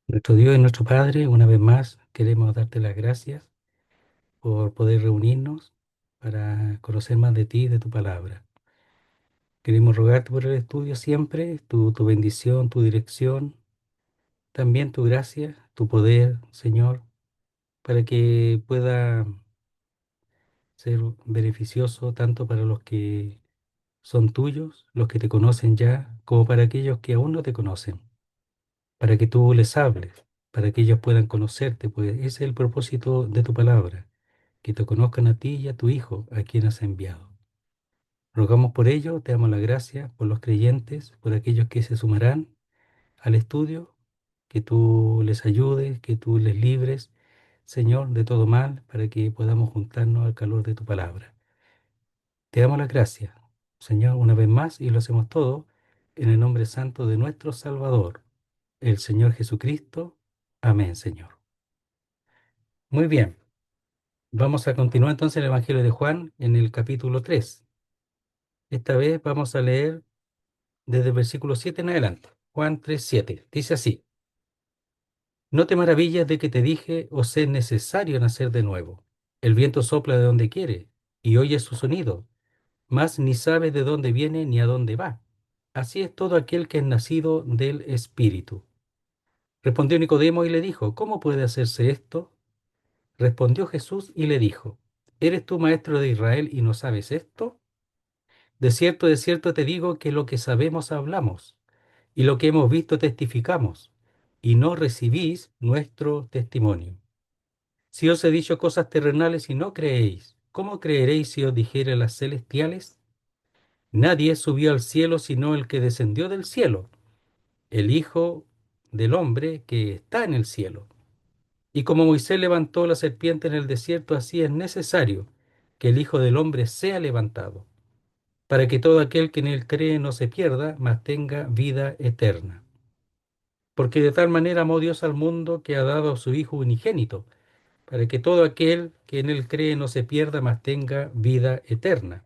Nuestro Dios y nuestro Padre, una vez más queremos darte las gracias por poder reunirnos para conocer más de ti y de tu palabra. Queremos rogarte por el estudio siempre, tu bendición, tu dirección, también tu gracia, tu poder, Señor, para que pueda ser beneficioso tanto para los que son tuyos, los que te conocen ya, como para aquellos que aún no te conocen, para que tú les hables, para que ellos puedan conocerte, pues ese es el propósito de tu palabra, que te conozcan a ti y a tu Hijo, a quien has enviado. Rogamos por ello, te damos la gracia, por los creyentes, por aquellos que se sumarán al estudio, que tú les ayudes, que tú les libres, Señor, de todo mal, para que podamos juntarnos al calor de tu palabra. Te damos las gracias, Señor, una vez más, y lo hacemos todo en el nombre santo de nuestro Salvador, el Señor Jesucristo. Amén, Señor. Muy bien, vamos a continuar entonces el Evangelio de Juan en el capítulo 3. Esta vez vamos a leer desde el versículo 7 en adelante. Juan 3 7. Dice así: No te maravillas de que te dije, os es necesario nacer de nuevo. El viento sopla de donde quiere y oyes su sonido, mas ni sabes de dónde viene ni a dónde va. Así es todo aquel que es nacido del Espíritu. Respondió Nicodemo y le dijo, ¿cómo puede hacerse esto? Respondió Jesús y le dijo, ¿eres tú maestro de Israel y no sabes esto? De cierto te digo que lo que sabemos hablamos, y lo que hemos visto testificamos, y no recibís nuestro testimonio. Si os he dicho cosas terrenales y no creéis, ¿cómo creeréis si os dijere las celestiales? Nadie subió al cielo sino el que descendió del cielo, el Hijo del Hombre que está en el cielo. Y como Moisés levantó la serpiente en el desierto, así es necesario que el Hijo del Hombre sea levantado, para que todo aquel que en él cree no se pierda, mas tenga vida eterna. Porque de tal manera amó Dios al mundo que ha dado a su Hijo unigénito, para que todo aquel que en él cree no se pierda, mas tenga vida eterna.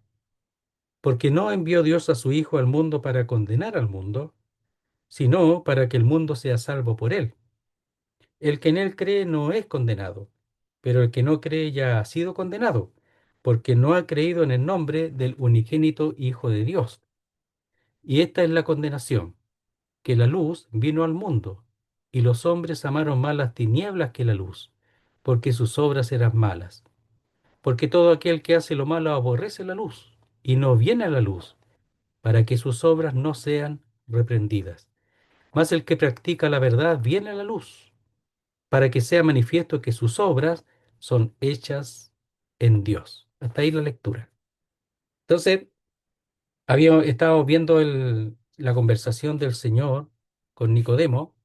Porque no envió Dios a su Hijo al mundo para condenar al mundo, sino para que el mundo sea salvo por él. El que en él cree no es condenado, pero el que no cree ya ha sido condenado, porque no ha creído en el nombre del unigénito Hijo de Dios. Y esta es la condenación, que la luz vino al mundo, y los hombres amaron más las tinieblas que la luz, porque sus obras eran malas. Porque todo aquel que hace lo malo aborrece la luz, y no viene a la luz, para que sus obras no sean reprendidas. Mas el que practica la verdad viene a la luz, para que sea manifiesto que sus obras son hechas en Dios. Hasta ahí la lectura. Entonces, habíamos estado viendo la conversación del Señor con Nicodemo,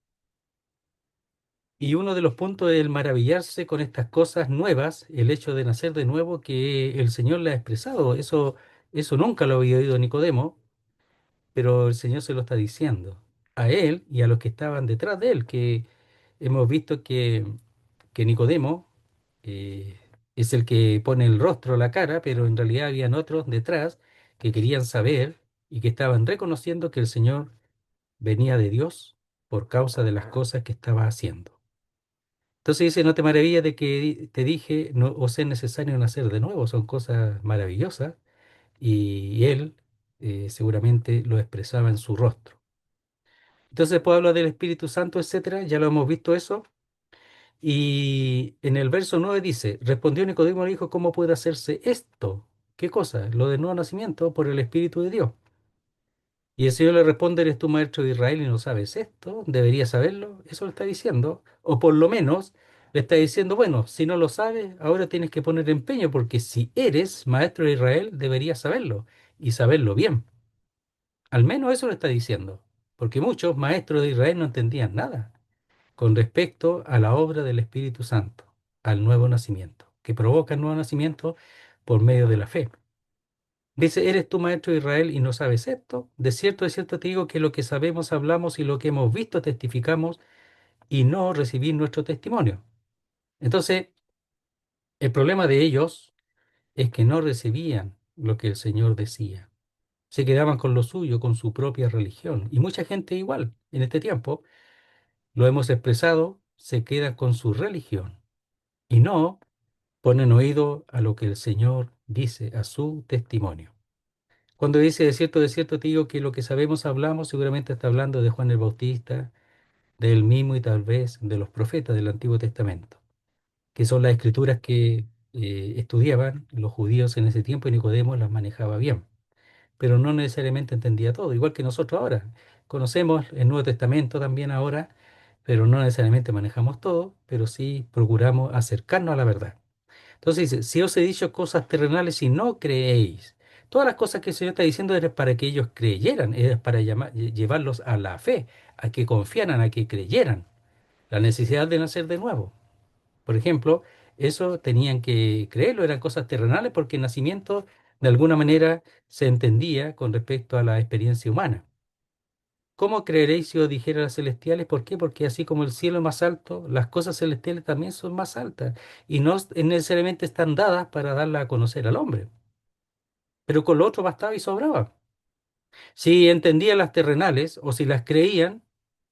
y uno de los puntos es el maravillarse con estas cosas nuevas, el hecho de nacer de nuevo que el Señor le ha expresado. Eso nunca lo había oído Nicodemo, pero el Señor se lo está diciendo a él y a los que estaban detrás de él, que hemos visto que Nicodemo eh, es el que pone el rostro, la cara, pero en realidad habían otros detrás que querían saber y que estaban reconociendo que el Señor venía de Dios por causa de las cosas que estaba haciendo. Entonces dice, no te maravillas de que te dije, no os es necesario nacer de nuevo, son cosas maravillosas, y él seguramente lo expresaba en su rostro. Entonces después habla del Espíritu Santo, etcétera, ya lo hemos visto eso. Y en el verso 9 dice, respondió Nicodemo y le dijo, ¿cómo puede hacerse esto? ¿Qué cosa? Lo del nuevo nacimiento por el Espíritu de Dios. Y el Señor le responde, ¿eres tú maestro de Israel y no sabes esto? Deberías saberlo. Eso le está diciendo. O por lo menos le está diciendo, bueno, si no lo sabes, ahora tienes que poner empeño, porque si eres maestro de Israel, deberías saberlo y saberlo bien. Al menos eso le está diciendo, porque muchos maestros de Israel no entendían nada con respecto a la obra del Espíritu Santo, al nuevo nacimiento, que provoca el nuevo nacimiento por medio de la fe. Dice, ¿eres tú maestro de Israel y no sabes esto? De cierto te digo que lo que sabemos hablamos y lo que hemos visto testificamos y no recibís nuestro testimonio. Entonces, el problema de ellos es que no recibían lo que el Señor decía. Se quedaban con lo suyo, con su propia religión. Y mucha gente igual en este tiempo lo hemos expresado, se quedan con su religión y no ponen oído a lo que el Señor dice, a su testimonio. Cuando dice de cierto te digo que lo que sabemos hablamos, seguramente está hablando de Juan el Bautista, de él mismo y tal vez de los profetas del Antiguo Testamento, que son las escrituras que estudiaban los judíos en ese tiempo y Nicodemo las manejaba bien, pero no necesariamente entendía todo, igual que nosotros ahora. Conocemos el Nuevo Testamento también ahora, pero no necesariamente manejamos todo, pero sí procuramos acercarnos a la verdad. Entonces dice, si os he dicho cosas terrenales y no creéis, todas las cosas que el Señor está diciendo era para que ellos creyeran, era para llevarlos a la fe, a que confiaran, a que creyeran, la necesidad de nacer de nuevo. Por ejemplo, eso tenían que creerlo, eran cosas terrenales porque el nacimiento de alguna manera se entendía con respecto a la experiencia humana. ¿Cómo creeréis si os dijera las celestiales? ¿Por qué? Porque así como el cielo es más alto, las cosas celestiales también son más altas y no necesariamente están dadas para darlas a conocer al hombre. Pero con lo otro bastaba y sobraba. Si entendían las terrenales o si las creían,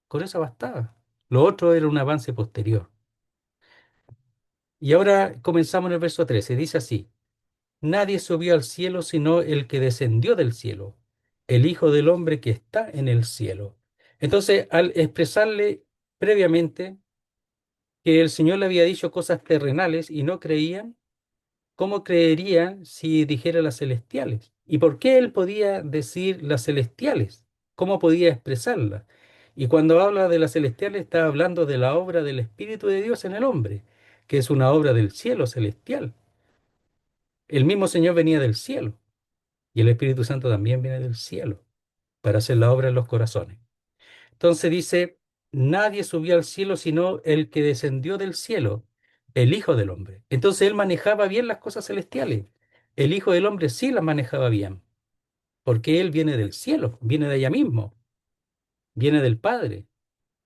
con eso bastaba. Lo otro era un avance posterior. Y ahora comenzamos en el verso 13. Dice así. Nadie subió al cielo sino el que descendió del cielo, el Hijo del Hombre que está en el cielo. Entonces, al expresarle previamente que el Señor le había dicho cosas terrenales y no creían, ¿cómo creerían si dijera las celestiales? ¿Y por qué él podía decir las celestiales? ¿Cómo podía expresarlas? Y cuando habla de las celestiales, está hablando de la obra del Espíritu de Dios en el hombre, que es una obra del cielo celestial. El mismo Señor venía del cielo. Y el Espíritu Santo también viene del cielo para hacer la obra en los corazones. Entonces dice, nadie subió al cielo sino el que descendió del cielo, el Hijo del Hombre. Entonces él manejaba bien las cosas celestiales. El Hijo del Hombre sí las manejaba bien, porque él viene del cielo, viene de allá mismo, viene del Padre.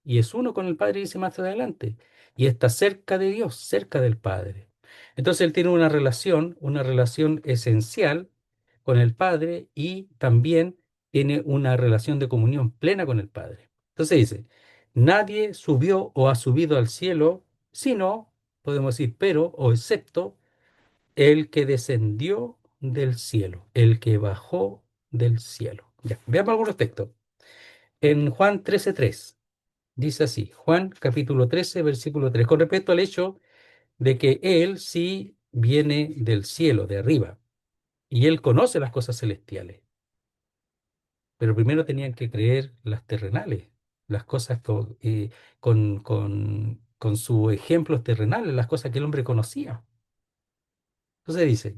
Y es uno con el Padre, dice más adelante, y está cerca de Dios, cerca del Padre. Entonces él tiene una relación esencial con el Padre y también tiene una relación de comunión plena con el Padre. Entonces dice, nadie subió o ha subido al cielo, sino, podemos decir, pero o excepto el que descendió del cielo, el que bajó del cielo. Ya, veamos algunos textos. En Juan 13:3. Dice así, Juan capítulo 13, versículo 3, con respecto al hecho de que Él sí viene del cielo, de arriba, y Él conoce las cosas celestiales, pero primero tenían que creer las terrenales, las cosas con sus ejemplos terrenales, las cosas que el hombre conocía. Entonces dice,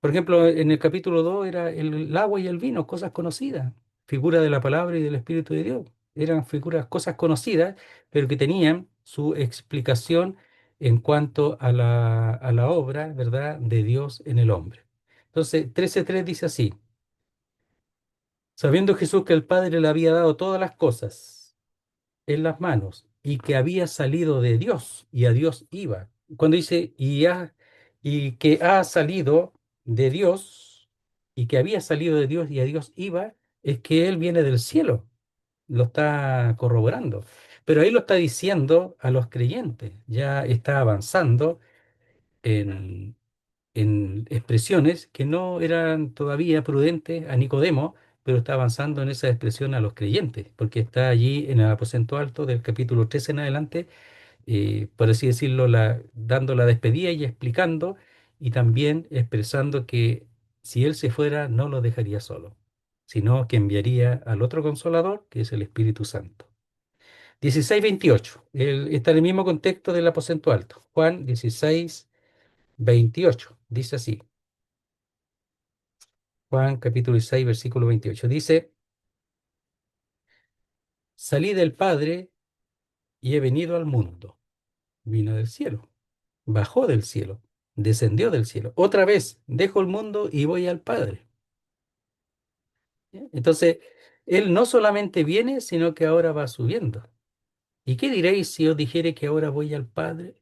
por ejemplo, en el capítulo 2 era el agua y el vino, cosas conocidas, figura de la palabra y del Espíritu de Dios. Eran figuras, cosas conocidas, pero que tenían su explicación en cuanto a la obra, ¿verdad?, de Dios en el hombre. Entonces, 13:3 dice así, sabiendo Jesús que el Padre le había dado todas las cosas en las manos y que había salido de Dios y a Dios iba. Cuando dice y que ha salido de Dios y que había salido de Dios y a Dios iba, es que Él viene del cielo, lo está corroborando. Pero ahí lo está diciendo a los creyentes, ya está avanzando en, en expresiones que no eran todavía prudentes a Nicodemo, pero está avanzando en esa expresión a los creyentes, porque está allí en el aposento alto del capítulo 13 en adelante, por así decirlo, dando la despedida y explicando, y también expresando que si él se fuera, no lo dejaría solo, sino que enviaría al otro consolador, que es el Espíritu Santo. 16:28, está en el mismo contexto del aposento alto. Juan 16:28, dice así. Juan capítulo 6, versículo 28. Dice, salí del Padre y he venido al mundo. Vino del cielo, bajó del cielo, descendió del cielo. Otra vez, dejo el mundo y voy al Padre. ¿Ya? Entonces, Él no solamente viene, sino que ahora va subiendo. ¿Y qué diréis si os dijere que ahora voy al Padre?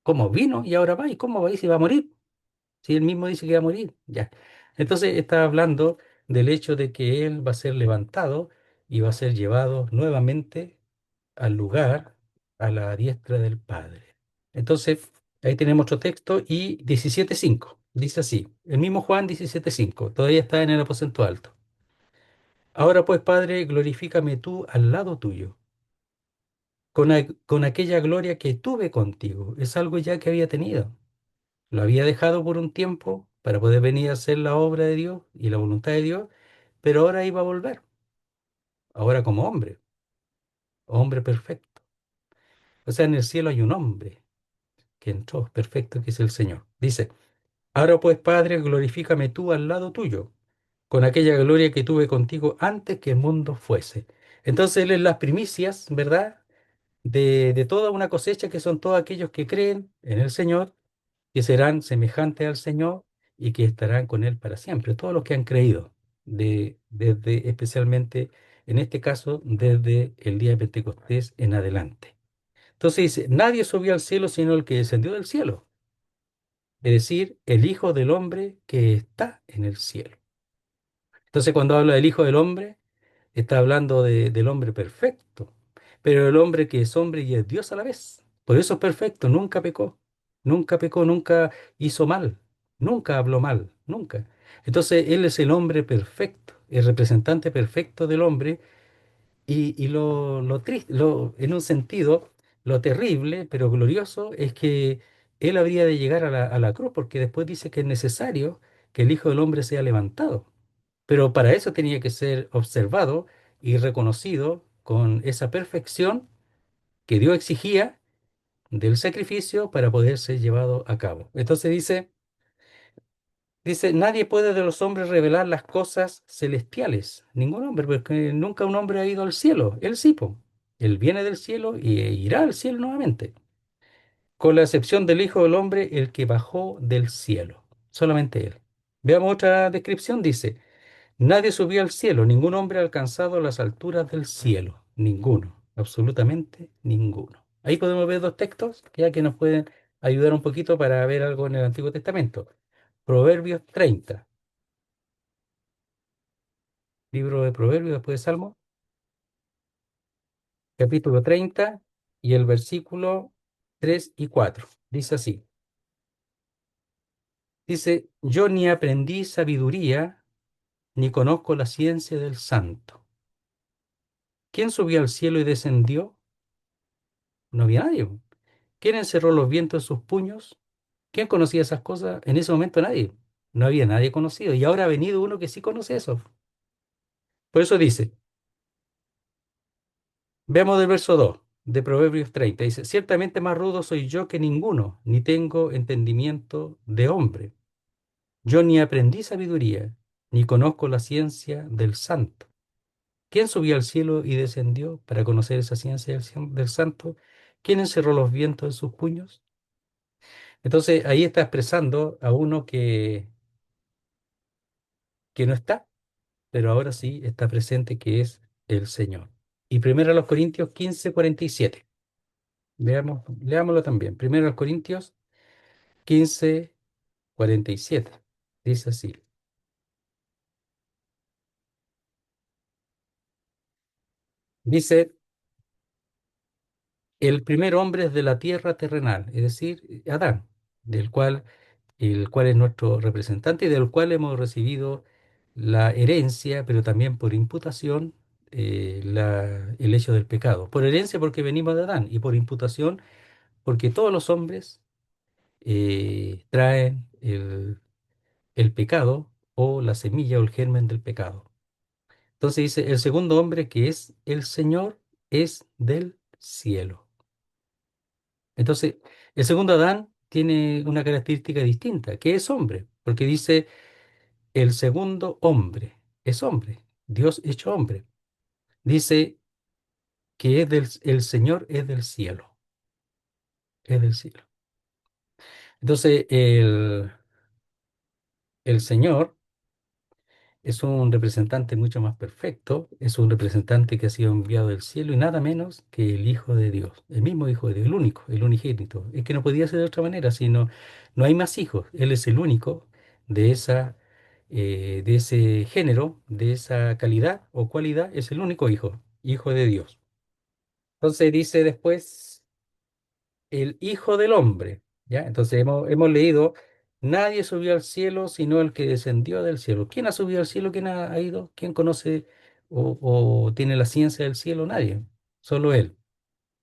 ¿Cómo vino y ahora va? ¿Y cómo va? ¿Y si va a morir? Si Él mismo dice que va a morir. Ya. Entonces, está hablando del hecho de que Él va a ser levantado y va a ser llevado nuevamente al lugar a la diestra del Padre. Entonces, ahí tenemos otro texto y 17:5. Dice así, el mismo Juan 17:5, todavía está en el aposento alto. Ahora pues, Padre, glorifícame tú al lado tuyo, con aquella gloria que tuve contigo. Es algo ya que había tenido. Lo había dejado por un tiempo para poder venir a hacer la obra de Dios y la voluntad de Dios, pero ahora iba a volver, ahora como hombre, hombre perfecto. O sea, en el cielo hay un hombre que entró perfecto, que es el Señor. Dice, ahora pues, Padre, glorifícame tú al lado tuyo, con aquella gloria que tuve contigo antes que el mundo fuese. Entonces Él es las primicias, ¿verdad? De toda una cosecha que son todos aquellos que creen en el Señor, que serán semejantes al Señor y que estarán con Él para siempre. Todos los que han creído, desde especialmente, en este caso, desde el día de Pentecostés en adelante. Entonces dice, nadie subió al cielo sino el que descendió del cielo, es decir, el Hijo del Hombre que está en el cielo. Entonces cuando habla del Hijo del Hombre, está hablando del hombre perfecto, pero el hombre que es hombre y es Dios a la vez. Por eso es perfecto, nunca pecó, nunca hizo mal, nunca habló mal, nunca. Entonces Él es el hombre perfecto, el representante perfecto del hombre y lo triste, en un sentido, lo terrible, pero glorioso, es que Él habría de llegar a la cruz, porque después dice que es necesario que el Hijo del Hombre sea levantado. Pero para eso tenía que ser observado y reconocido con esa perfección que Dios exigía del sacrificio para poder ser llevado a cabo. Entonces dice, nadie puede de los hombres revelar las cosas celestiales. Ningún hombre, porque nunca un hombre ha ido al cielo. Él sí, po. Él viene del cielo y irá al cielo nuevamente. Con la excepción del Hijo del Hombre, el que bajó del cielo. Solamente él. Veamos otra descripción. Dice, nadie subió al cielo, ningún hombre ha alcanzado las alturas del cielo. Ninguno, absolutamente ninguno. Ahí podemos ver dos textos ya que nos pueden ayudar un poquito para ver algo en el Antiguo Testamento. Proverbios 30, libro de Proverbios después de Salmo, capítulo 30 y el versículo 3 y 4. Dice así, dice, yo ni aprendí sabiduría, ni conozco la ciencia del santo. ¿Quién subió al cielo y descendió? No había nadie. ¿Quién encerró los vientos en sus puños? ¿Quién conocía esas cosas? En ese momento nadie. No había nadie conocido. Y ahora ha venido uno que sí conoce eso. Por eso dice, veamos del verso 2 de Proverbios 30. Dice, ciertamente más rudo soy yo que ninguno, ni tengo entendimiento de hombre. Yo ni aprendí sabiduría, ni conozco la ciencia del santo. ¿Quién subió al cielo y descendió para conocer esa ciencia del santo? ¿Quién encerró los vientos en sus puños? Entonces ahí está expresando a uno que no está, pero ahora sí está presente, que es el Señor. Y primero a los Corintios 15:47. Veamos, leámoslo también. Primero a los Corintios 15:47. Dice así. Dice, el primer hombre es de la tierra terrenal, es decir, Adán, del cual, el cual es nuestro representante y del cual hemos recibido la herencia, pero también por imputación, el hecho del pecado. Por herencia porque venimos de Adán y por imputación porque todos los hombres traen el pecado o la semilla o el germen del pecado. Entonces dice, el segundo hombre que es el Señor es del cielo. Entonces, el segundo Adán tiene una característica distinta, que es hombre, porque dice, el segundo hombre es hombre, Dios hecho hombre. Dice que el Señor es del cielo, es del cielo. Entonces, el Señor es un representante mucho más perfecto, es un representante que ha sido enviado del cielo y nada menos que el Hijo de Dios, el mismo Hijo de Dios, el único, el unigénito. Es que no podía ser de otra manera, sino no hay más hijos. Él es el único de de ese género, de esa calidad o cualidad, es el único hijo, Hijo de Dios. Entonces dice después el Hijo del Hombre, ¿ya? Entonces hemos leído, nadie subió al cielo sino el que descendió del cielo. ¿Quién ha subido al cielo? ¿Quién ha ido? ¿Quién conoce o tiene la ciencia del cielo? Nadie, solo Él,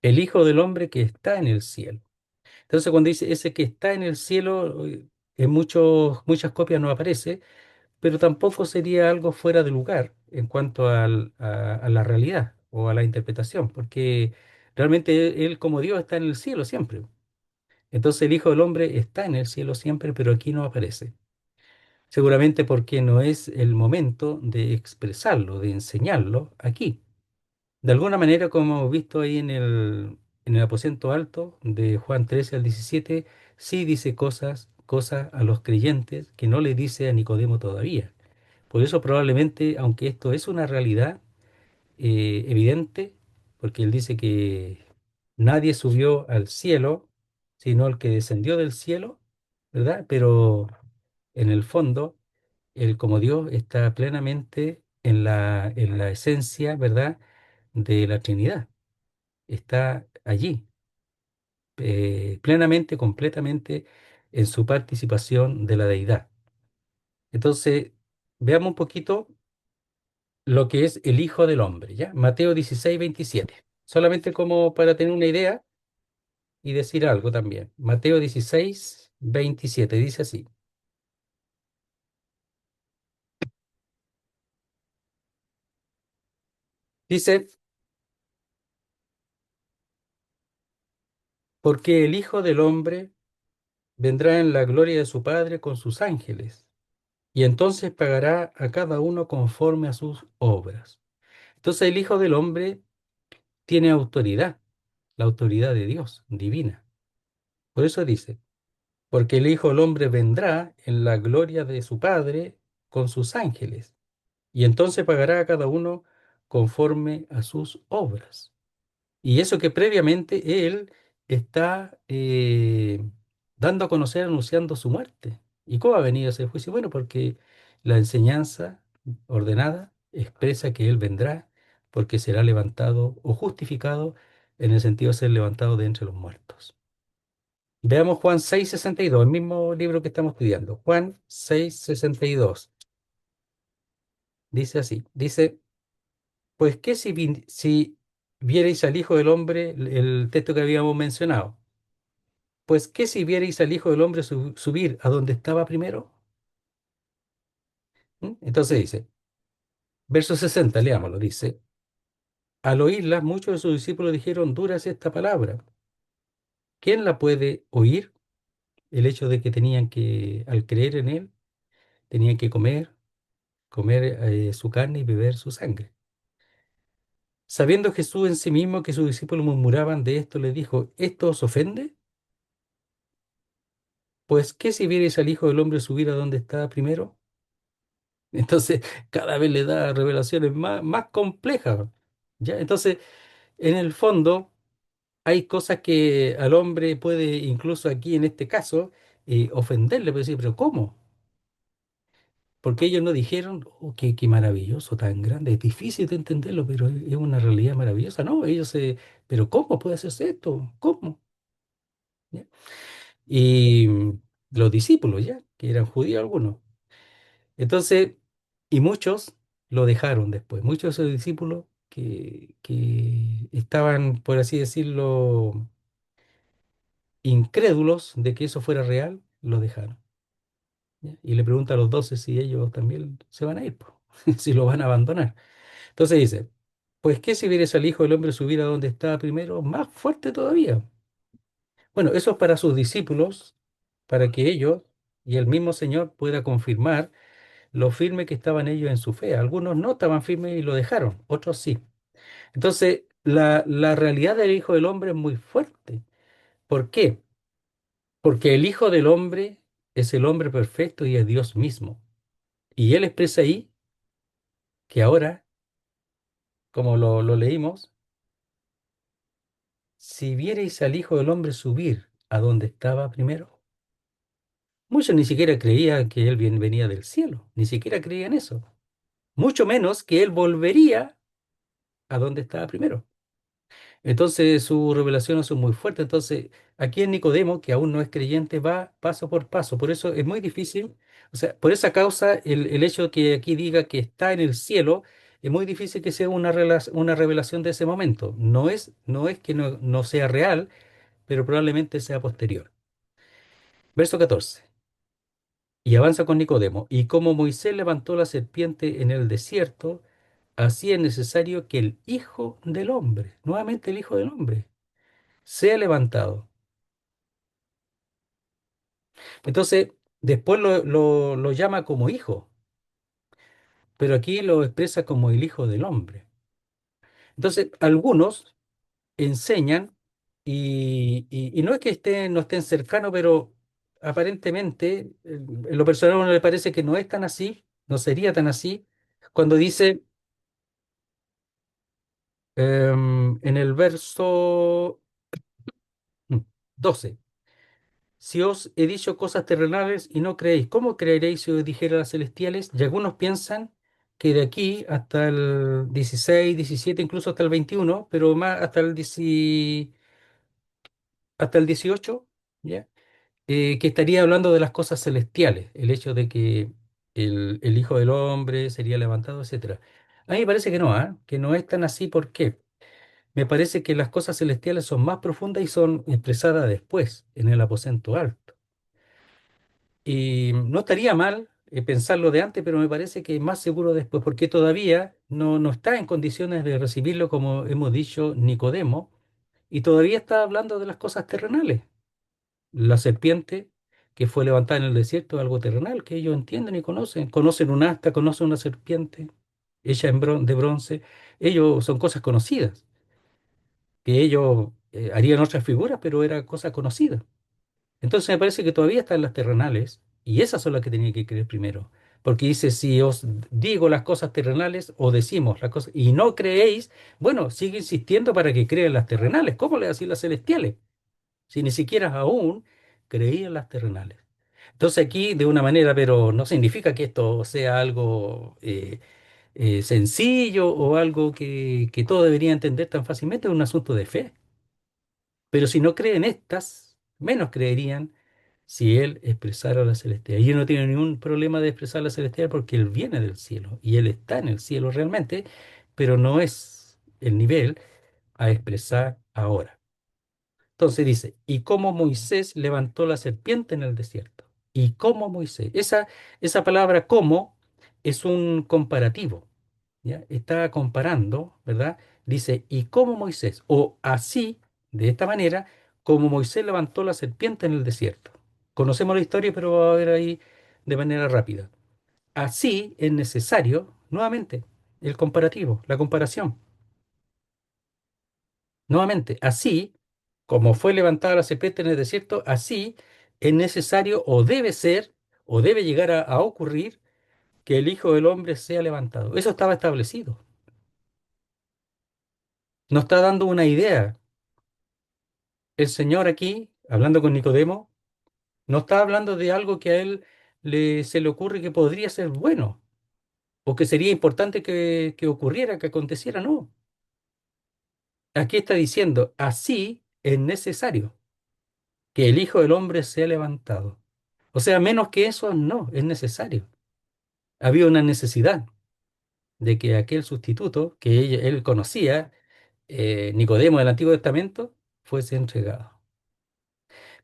el Hijo del Hombre que está en el cielo. Entonces cuando dice ese que está en el cielo, en muchas copias no aparece, pero tampoco sería algo fuera de lugar en cuanto a la realidad o a la interpretación, porque realmente Él como Dios está en el cielo siempre. Entonces el Hijo del Hombre está en el cielo siempre, pero aquí no aparece. Seguramente porque no es el momento de expresarlo, de enseñarlo aquí. De alguna manera, como hemos visto ahí en el aposento alto de Juan 13 al 17, sí dice cosas a los creyentes que no le dice a Nicodemo todavía. Por eso probablemente, aunque esto es una realidad evidente, porque él dice que nadie subió al cielo, sino el que descendió del cielo, ¿verdad? Pero en el fondo, él como Dios está plenamente en la esencia, ¿verdad? De la Trinidad. Está allí, plenamente, completamente en su participación de la deidad. Entonces, veamos un poquito lo que es el Hijo del Hombre, ¿ya? Mateo 16:27. Solamente como para tener una idea y decir algo también. Mateo 16:27 dice así. Dice, porque el Hijo del Hombre vendrá en la gloria de su Padre con sus ángeles, y entonces pagará a cada uno conforme a sus obras. Entonces el Hijo del Hombre tiene autoridad, la autoridad de Dios, divina. Por eso dice, porque el Hijo del Hombre vendrá en la gloria de su Padre con sus ángeles, y entonces pagará a cada uno conforme a sus obras. Y eso que previamente Él está dando a conocer, anunciando su muerte. ¿Y cómo ha venido ese juicio? Bueno, porque la enseñanza ordenada expresa que Él vendrá porque será levantado o justificado en el sentido de ser levantado de entre los muertos. Veamos Juan 6:62, el mismo libro que estamos estudiando. Juan 6:62. Dice así, dice, pues qué si vierais al Hijo del Hombre, el texto que habíamos mencionado, pues qué si vierais al Hijo del Hombre subir a donde estaba primero. Entonces dice, verso 60, leámoslo, dice, al oírla, muchos de sus discípulos dijeron, dura es esta palabra. ¿Quién la puede oír? El hecho de que tenían que, al creer en Él, tenían que comer su carne y beber su sangre. Sabiendo Jesús en sí mismo que sus discípulos murmuraban de esto, le dijo, ¿esto os ofende? Pues, ¿qué si vierais al Hijo del Hombre subir a donde estaba primero? Entonces, cada vez le da revelaciones más complejas. ¿Ya? Entonces, en el fondo, hay cosas que al hombre puede, incluso aquí en este caso, ofenderle, pero decir, ¿pero cómo? Porque ellos no dijeron, oh, qué maravilloso, tan grande, es difícil de entenderlo, pero es una realidad maravillosa. No, ellos pero ¿cómo puede hacerse esto? ¿Cómo? ¿Ya? Y los discípulos, ya, que eran judíos algunos. Entonces, y muchos lo dejaron después, muchos de sus discípulos que estaban, por así decirlo, incrédulos de que eso fuera real, lo dejaron. ¿Ya? Y le pregunta a los 12 si ellos también se van a ir, po, si lo van a abandonar. Entonces dice, pues qué si vieres al Hijo del Hombre subir a donde estaba primero, más fuerte todavía. Bueno, eso es para sus discípulos, para que ellos y el mismo Señor pueda confirmar lo firme que estaban ellos en su fe. Algunos no estaban firmes y lo dejaron, otros sí. Entonces, la realidad del Hijo del Hombre es muy fuerte. ¿Por qué? Porque el Hijo del Hombre es el hombre perfecto y es Dios mismo. Y él expresa ahí que ahora, como lo leímos, si vierais al Hijo del Hombre subir a donde estaba primero, muchos ni siquiera creían que él venía del cielo, ni siquiera creían eso. Mucho menos que él volvería a donde estaba primero. Entonces sus revelaciones son muy fuertes. Entonces, aquí en Nicodemo, que aún no es creyente, va paso por paso. Por eso es muy difícil, o sea, por esa causa, el hecho de que aquí diga que está en el cielo, es muy difícil que sea una revelación de ese momento. No es que no sea real, pero probablemente sea posterior. Verso 14. Y avanza con Nicodemo. Y como Moisés levantó la serpiente en el desierto, así es necesario que el Hijo del Hombre, nuevamente el Hijo del Hombre, sea levantado. Entonces, después lo llama como hijo, pero aquí lo expresa como el Hijo del Hombre. Entonces, algunos enseñan, y no es que no estén cercanos, pero aparentemente, en lo personal a uno le parece que no es tan así, no sería tan así, cuando dice en el verso 12. Si os he dicho cosas terrenales y no creéis, ¿cómo creeréis si os dijera las celestiales? Y algunos piensan que de aquí hasta el 16, 17, incluso hasta el 21, pero más hasta el 18, ¿ya? Que estaría hablando de las cosas celestiales, el hecho de que el Hijo del Hombre sería levantado, etcétera. A mí me parece que no, ¿ah? Que no es tan así. ¿Por qué? Me parece que las cosas celestiales son más profundas y son expresadas después, en el aposento alto. Y no estaría mal pensarlo de antes, pero me parece que es más seguro después, porque todavía no está en condiciones de recibirlo, como hemos dicho, Nicodemo, y todavía está hablando de las cosas terrenales. La serpiente que fue levantada en el desierto es algo terrenal, que ellos entienden y conocen. Conocen un asta, conocen una serpiente hecha de bronce. Ellos son cosas conocidas, que ellos harían otras figuras, pero era cosa conocida. Entonces me parece que todavía están las terrenales y esas son las que tenía que creer primero. Porque dice, si os digo las cosas terrenales o decimos las cosas y no creéis, bueno, sigue insistiendo para que crean las terrenales. ¿Cómo le decir las celestiales? Si ni siquiera aún creían las terrenales. Entonces aquí, de una manera, pero no significa que esto sea algo sencillo o algo que todo debería entender tan fácilmente, es un asunto de fe. Pero si no creen estas, menos creerían si él expresara la celestial. Y él no tiene ningún problema de expresar la celestial porque él viene del cielo y él está en el cielo realmente, pero no es el nivel a expresar ahora. Entonces dice, y cómo Moisés levantó la serpiente en el desierto. Y cómo Moisés. Esa palabra como es un comparativo. ¿Ya? Está comparando, ¿verdad? Dice, y cómo Moisés, o así, de esta manera, como Moisés levantó la serpiente en el desierto. Conocemos la historia, pero va a ver ahí de manera rápida. Así es necesario, nuevamente, el comparativo, la comparación. Nuevamente, así como fue levantada la serpiente en el desierto, así es necesario o debe ser o debe llegar a ocurrir que el Hijo del Hombre sea levantado. Eso estaba establecido. Nos está dando una idea. El Señor aquí, hablando con Nicodemo, no está hablando de algo que a él se le ocurre que podría ser bueno o que sería importante que ocurriera, que aconteciera. No. Aquí está diciendo, así es necesario que el Hijo del Hombre sea levantado. O sea, menos que eso no, es necesario. Había una necesidad de que aquel sustituto que él conocía, Nicodemo del Antiguo Testamento, fuese entregado.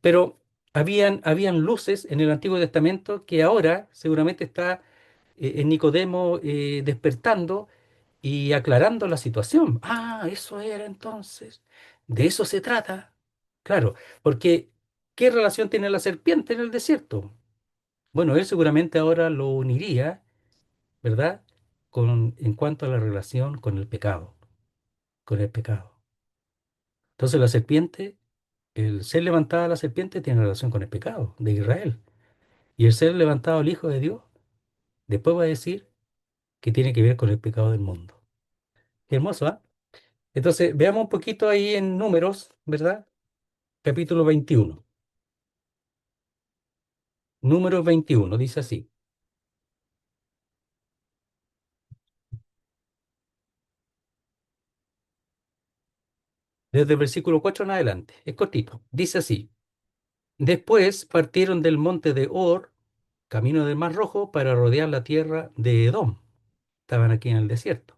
Pero habían luces en el Antiguo Testamento que ahora seguramente está en Nicodemo despertando y aclarando la situación. Ah, eso era entonces. De eso se trata. Claro, porque ¿qué relación tiene la serpiente en el desierto? Bueno, él seguramente ahora lo uniría, ¿verdad? En cuanto a la relación con el pecado, con el pecado. Entonces la serpiente, el ser levantada la serpiente tiene relación con el pecado de Israel. Y el ser levantado el Hijo de Dios, después va a decir que tiene que ver con el pecado del mundo. Qué hermoso, ¿ah? Entonces, veamos un poquito ahí en Números, ¿verdad? Capítulo 21. Números 21, dice así. desde el versículo 4 en adelante. Es cortito. Dice así. Después partieron del monte de Hor, camino del Mar Rojo, para rodear la tierra de Edom. Estaban aquí en el desierto.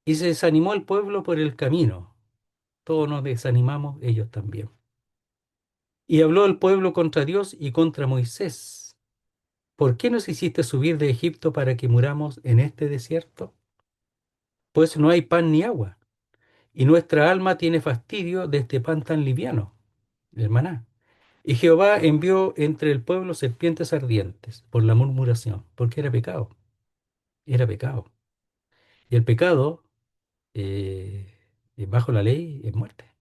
Y se desanimó el pueblo por el camino. Todos nos desanimamos, ellos también. Y habló el pueblo contra Dios y contra Moisés. ¿Por qué nos hiciste subir de Egipto para que muramos en este desierto? Pues no hay pan ni agua, y nuestra alma tiene fastidio de este pan tan liviano, el maná. Y Jehová envió entre el pueblo serpientes ardientes por la murmuración, porque era pecado, era pecado. Y el pecado, eh, bajo la ley, es muerte.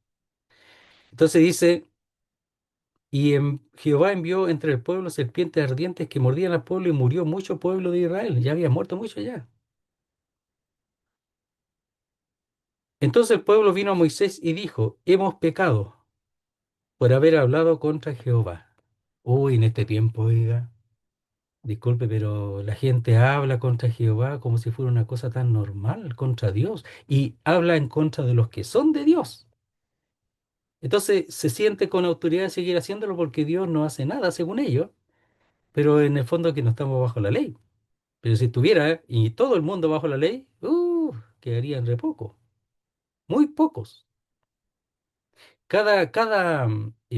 Entonces dice, Jehová envió entre el pueblo serpientes ardientes que mordían al pueblo y murió mucho pueblo de Israel. Ya había muerto mucho ya. Entonces el pueblo vino a Moisés y dijo, hemos pecado por haber hablado contra Jehová. Uy, en este tiempo, oiga, disculpe, pero la gente habla contra Jehová como si fuera una cosa tan normal, contra Dios, y habla en contra de los que son de Dios. Entonces se siente con autoridad de seguir haciéndolo porque Dios no hace nada, según ellos, pero en el fondo que no estamos bajo la ley. Pero si estuviera y todo el mundo bajo la ley, quedarían re poco, muy pocos. Cada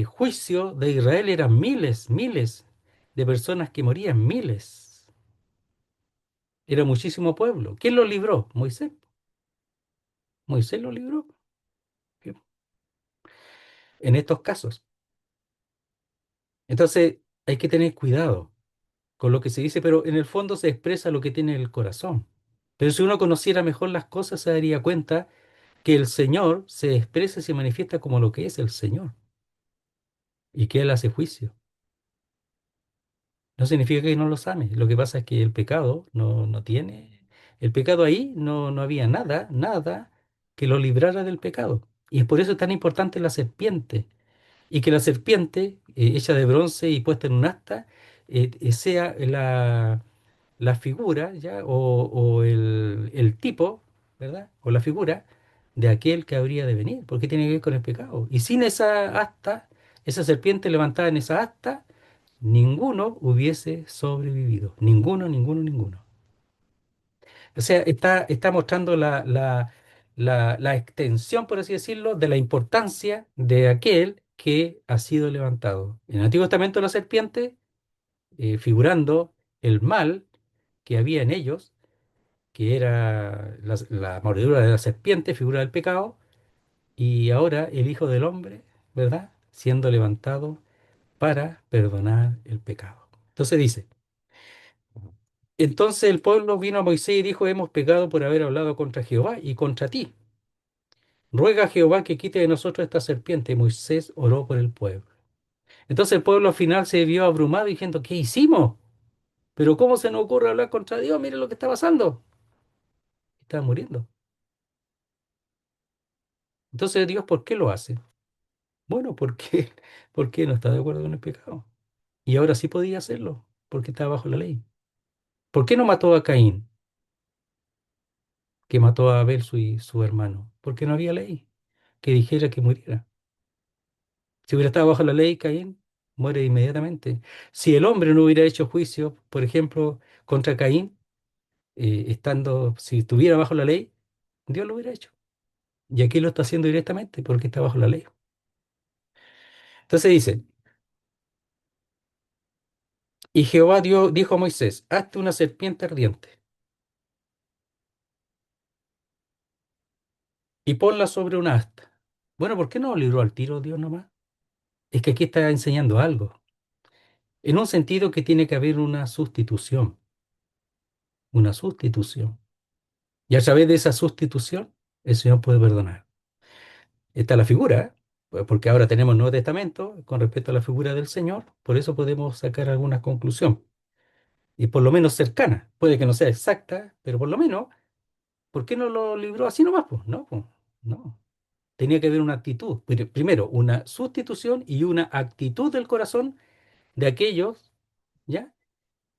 juicio de Israel eran miles, miles de personas que morían, miles. Era muchísimo pueblo. ¿Quién lo libró? Moisés. Moisés lo libró. En estos casos. Entonces hay que tener cuidado con lo que se dice, pero en el fondo se expresa lo que tiene el corazón. Pero si uno conociera mejor las cosas, se daría cuenta que el Señor se expresa y se manifiesta como lo que es el Señor y que Él hace juicio. No significa que no los ame. Lo que pasa es que el pecado no tiene. El pecado ahí no había nada, nada que lo librara del pecado. Y es por eso tan importante la serpiente. Y que la serpiente, hecha de bronce y puesta en un asta, sea la figura, ¿ya? O el tipo, ¿verdad? O la figura de aquel que habría de venir, porque tiene que ver con el pecado. Y sin esa asta, esa serpiente levantada en esa asta, ninguno hubiese sobrevivido. Ninguno, ninguno, ninguno. O sea, está mostrando la extensión, por así decirlo, de la importancia de aquel que ha sido levantado. En el Antiguo Testamento la serpiente, figurando el mal que había en ellos, que era la mordedura de la serpiente, figura del pecado, y ahora el Hijo del Hombre, ¿verdad? Siendo levantado para perdonar el pecado. Entonces dice, entonces el pueblo vino a Moisés y dijo, hemos pecado por haber hablado contra Jehová y contra ti. Ruega a Jehová que quite de nosotros esta serpiente. Y Moisés oró por el pueblo. Entonces el pueblo al final se vio abrumado diciendo, ¿qué hicimos? Pero ¿cómo se nos ocurre hablar contra Dios? Mire lo que está pasando. Estaba muriendo. Entonces Dios, ¿por qué lo hace? Bueno, porque, porque no está de acuerdo con el pecado. Y ahora sí podía hacerlo, porque estaba bajo la ley. ¿Por qué no mató a Caín, que mató a Abel, su hermano? Porque no había ley que dijera que muriera. Si hubiera estado bajo la ley, Caín muere inmediatamente. Si el hombre no hubiera hecho juicio, por ejemplo, contra Caín, si estuviera bajo la ley, Dios lo hubiera hecho. Y aquí lo está haciendo directamente porque está bajo la ley. Entonces dice, y Jehová dijo a Moisés, hazte una serpiente ardiente y ponla sobre una asta. Bueno, ¿por qué no lo libró al tiro Dios nomás? Es que aquí está enseñando algo, en un sentido que tiene que haber una sustitución, una sustitución. Y a través de esa sustitución, el Señor puede perdonar. Está la figura, ¿eh? Porque ahora tenemos Nuevo Testamento con respecto a la figura del Señor, por eso podemos sacar alguna conclusión, y por lo menos cercana. Puede que no sea exacta, pero por lo menos, ¿por qué no lo libró así nomás? Pues no, pues, no. Tenía que haber una actitud. Primero, una sustitución y una actitud del corazón de aquellos, ¿ya?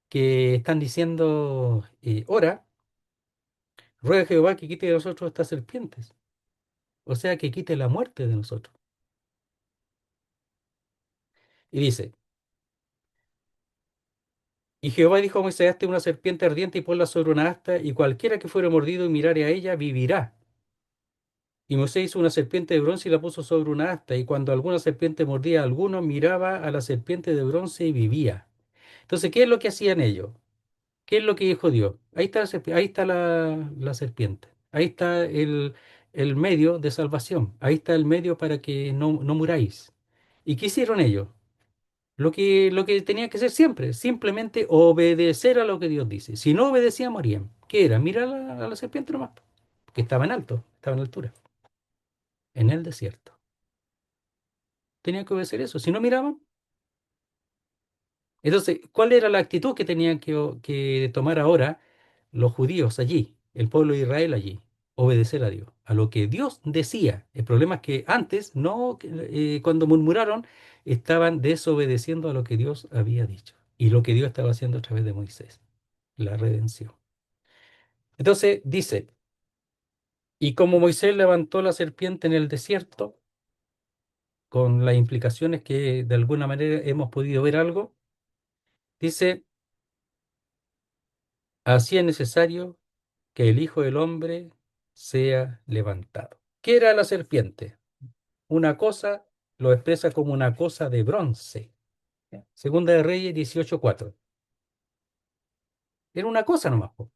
Que están diciendo, ora, ruega a Jehová que quite de nosotros estas serpientes. o sea, que quite la muerte de nosotros. Y dice, y Jehová dijo a Moisés, hazte una serpiente ardiente y ponla sobre una asta, y cualquiera que fuere mordido y mirare a ella, vivirá. Y Moisés hizo una serpiente de bronce y la puso sobre una asta, y cuando alguna serpiente mordía a alguno, miraba a la serpiente de bronce y vivía. Entonces, ¿qué es lo que hacían ellos? ¿Qué es lo que dijo Dios? Ahí está ahí está la serpiente. Ahí está el medio de salvación. Ahí está el medio para que no muráis. ¿Y qué hicieron ellos? Lo que tenía que hacer siempre, simplemente obedecer a lo que Dios dice. Si no obedecían, morían. ¿Qué era? Mirar a la serpiente nomás, que estaba en alto, estaba en altura, en el desierto. Tenían que obedecer eso. Si no miraban, entonces, ¿cuál era la actitud que tenían que tomar ahora los judíos allí, el pueblo de Israel allí? Obedecer a Dios, a lo que Dios decía. El problema es que antes, no, cuando murmuraron, estaban desobedeciendo a lo que Dios había dicho y lo que Dios estaba haciendo a través de Moisés, la redención. Entonces dice, y como Moisés levantó la serpiente en el desierto, con las implicaciones que de alguna manera hemos podido ver algo, dice, así es necesario que el Hijo del Hombre sea levantado. ¿Qué era la serpiente? Una cosa, lo expresa como una cosa de bronce. Segunda de Reyes 18:4. Era una cosa nomás, po.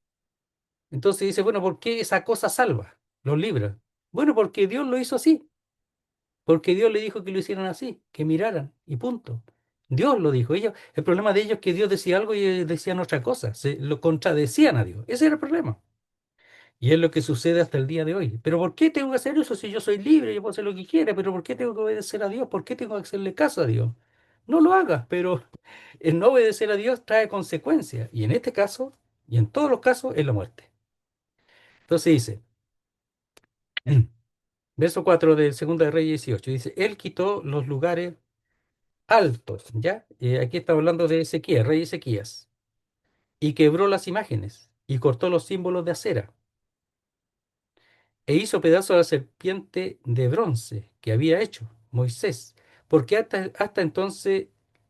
Entonces dice, bueno, ¿por qué esa cosa salva? Los libra. Bueno, porque Dios lo hizo así. Porque Dios le dijo que lo hicieran así, que miraran, y punto. Dios lo dijo. El problema de ellos es que Dios decía algo y ellos decían otra cosa. Se lo contradecían a Dios. Ese era el problema. Y es lo que sucede hasta el día de hoy. Pero ¿por qué tengo que hacer eso si yo soy libre, yo puedo hacer lo que quiera? Pero ¿por qué tengo que obedecer a Dios? ¿Por qué tengo que hacerle caso a Dios? No lo hagas, pero el no obedecer a Dios trae consecuencias. Y en este caso, y en todos los casos, es la muerte. Entonces dice, verso 4 de Segunda de Reyes 18, dice, Él quitó los lugares altos, ¿ya? Aquí está hablando de Ezequías, rey Ezequías, y quebró las imágenes, y cortó los símbolos de acera e hizo pedazo a la serpiente de bronce que había hecho Moisés, porque hasta entonces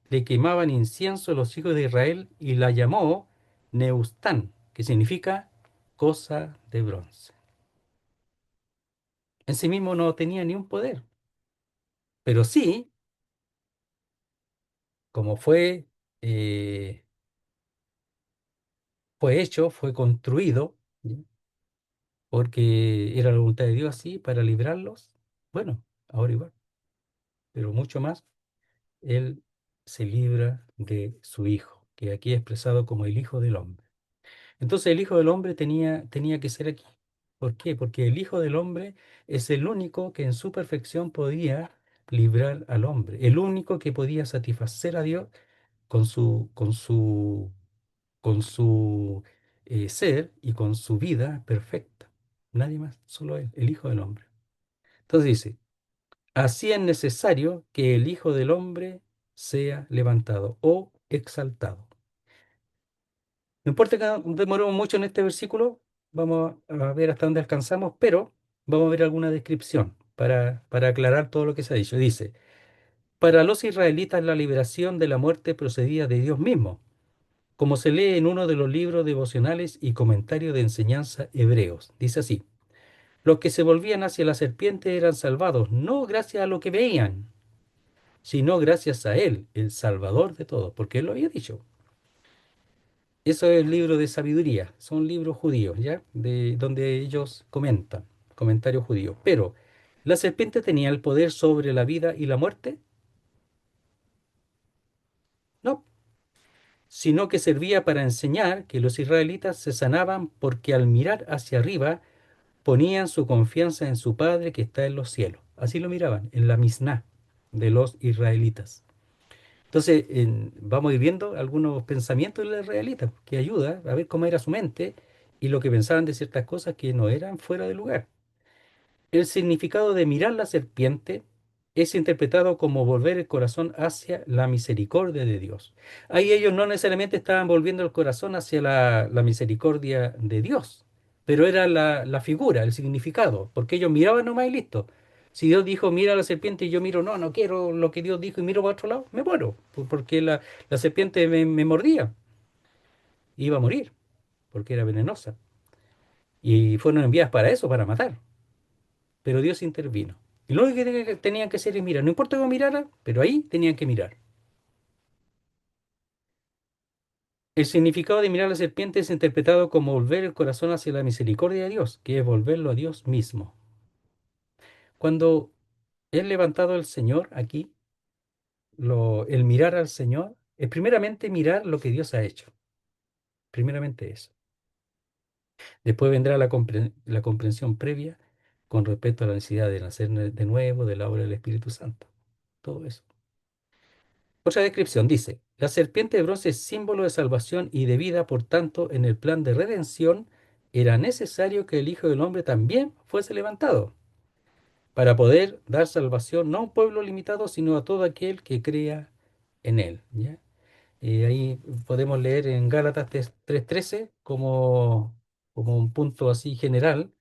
le quemaban incienso los hijos de Israel y la llamó Neustán, que significa cosa de bronce. En sí mismo no tenía ni un poder, pero sí, como eh, fue hecho, fue construido, ¿ya? Porque era la voluntad de Dios así para librarlos, bueno, ahora igual, pero mucho más él se libra de su hijo, que aquí es expresado como el Hijo del Hombre. Entonces el Hijo del Hombre tenía que ser aquí. ¿Por qué? Porque el Hijo del Hombre es el único que en su perfección podía librar al hombre, el único que podía satisfacer a Dios con su ser y con su vida perfecta. Nadie más, solo él, el Hijo del Hombre. Entonces dice, así es necesario que el Hijo del Hombre sea levantado o exaltado. No importa que demoremos mucho en este versículo, vamos a ver hasta dónde alcanzamos, pero vamos a ver alguna descripción para aclarar todo lo que se ha dicho. Dice, para los israelitas la liberación de la muerte procedía de Dios mismo, como se lee en uno de los libros devocionales y comentarios de enseñanza hebreos. Dice así, los que se volvían hacia la serpiente eran salvados, no gracias a lo que veían, sino gracias a Él, el Salvador de todos, porque Él lo había dicho. Eso es el libro de sabiduría, son libros judíos, ¿ya? De donde ellos comentan, comentarios judíos. Pero, ¿la serpiente tenía el poder sobre la vida y la muerte? No, sino que servía para enseñar que los israelitas se sanaban porque al mirar hacia arriba ponían su confianza en su Padre que está en los cielos. Así lo miraban, en la Misná de los israelitas. Entonces, vamos a ir viendo algunos pensamientos de los israelitas que ayuda a ver cómo era su mente y lo que pensaban de ciertas cosas que no eran fuera de lugar. El significado de mirar la serpiente es interpretado como volver el corazón hacia la misericordia de Dios. Ahí ellos no necesariamente estaban volviendo el corazón hacia la misericordia de Dios, pero era la figura, el significado, porque ellos miraban nomás y listo. Si Dios dijo, mira a la serpiente y yo miro, no, no quiero lo que Dios dijo y miro para otro lado, me muero, porque la serpiente me mordía, iba a morir, porque era venenosa. Y fueron enviadas para eso, para matar. Pero Dios intervino. Y lo único que tenían que hacer es mirar, no importa cómo mirara, pero ahí tenían que mirar. El significado de mirar a la serpiente es interpretado como volver el corazón hacia la misericordia de Dios, que es volverlo a Dios mismo. Cuando es levantado el Señor aquí, el mirar al Señor es primeramente mirar lo que Dios ha hecho. Primeramente eso. Después vendrá la comprensión previa con respecto a la necesidad de nacer de nuevo, de la obra del Espíritu Santo. Todo eso. Otra descripción dice, la serpiente de bronce es símbolo de salvación y de vida, por tanto, en el plan de redención era necesario que el Hijo del Hombre también fuese levantado, para poder dar salvación no a un pueblo limitado, sino a todo aquel que crea en él. ¿Ya? Ahí podemos leer en Gálatas 3:13 como un punto así general,